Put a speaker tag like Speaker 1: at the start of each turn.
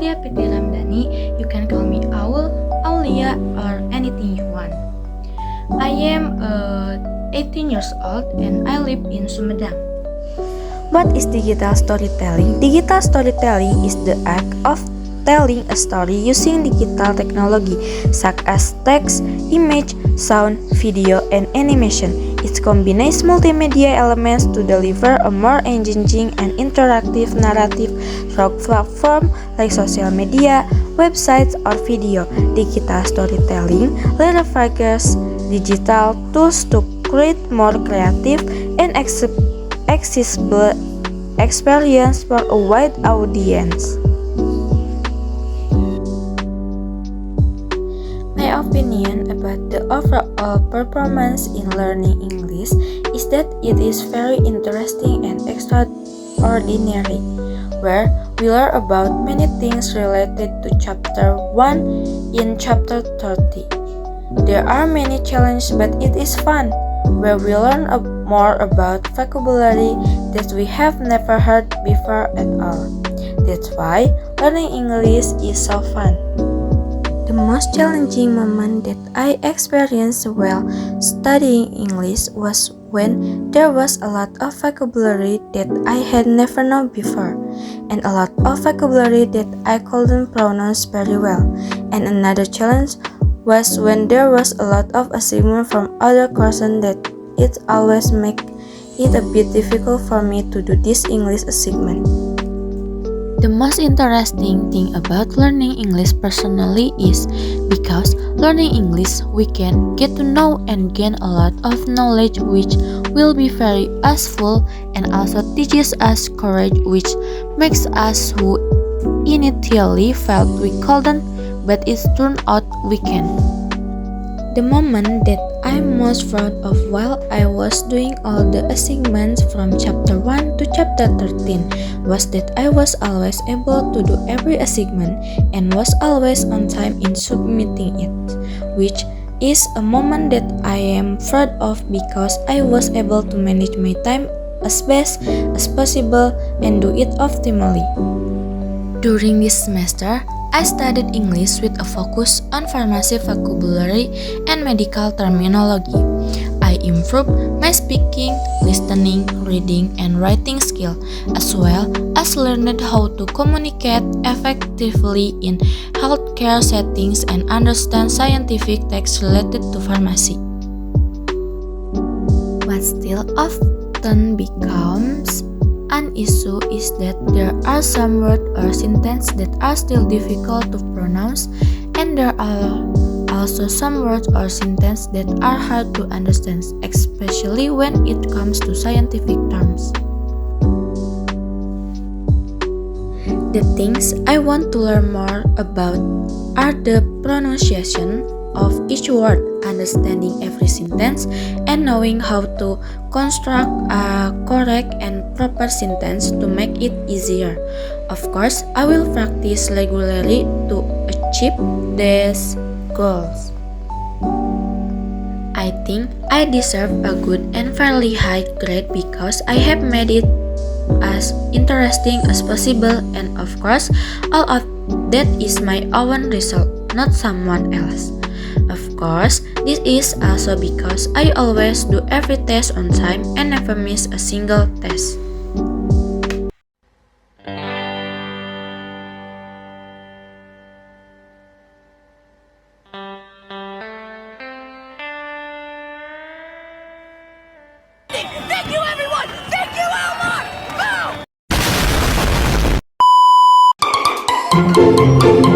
Speaker 1: Aulia Piti Ramdhani. You can call me Aul, Aulia, or anything you want. I am 18 years old and I live in Sumedang.
Speaker 2: What is digital storytelling? Digital storytelling is the act of telling a story using digital technology such as text, image, sound, video, and animation. It combines multimedia elements to deliver a more engaging and interactive narrative through platforms like social media, websites, or video. Digital storytelling leverages digital tools to create more creative and accessible experience for a wide audience. My opinion about the overall performance in learning English is that it is very interesting and extraordinary, where we learn about many things related to chapter 1 in chapter 30. There are many challenges, but it is fun, where we learn more about vocabulary that we have never heard before at all. That's why learning English is so fun. The most challenging moment that I experienced while studying English was when there was a lot of vocabulary that I had never known before, and a lot of vocabulary that I couldn't pronounce very well. And another challenge was when there was a lot of assignment from other courses that it always make it a bit difficult for me to do this English assignment. The most interesting thing about learning English personally is because learning English we can get to know and gain a lot of knowledge which will be very useful and also teaches us courage which makes us who initially felt we couldn't but it turned out we can. The moment that I'm most proud of while I was doing all the assignments from chapter 1 to chapter 13 was that I was always able to do every assignment and was always on time in submitting it, which is a moment that I am proud of because I was able to manage my time as best as possible and do it optimally. During this semester, I studied English with a focus on pharmacy vocabulary and medical terminology. I improved my speaking, listening, reading, and writing skill, as well as learned how to communicate effectively in healthcare settings and understand scientific texts related to pharmacy. What still often becomes an issue is that there are some words or sentences that are still difficult to pronounce, and there are also some words or sentences that are hard to understand, especially when it comes to scientific terms. The things I want to learn more about are the pronunciation of each word, understanding every sentence, and knowing how to construct a correct and proper sentence to make it easier. Of course, I will practice regularly to achieve these goals. I think I deserve a good and fairly high grade because I have made it as interesting as possible, and of course, all of that is my own result, not someone else. Of course, this is also because I always do every test on time and never miss a single test.
Speaker 3: Thank you, everyone! Thank you, Elmar! Boom!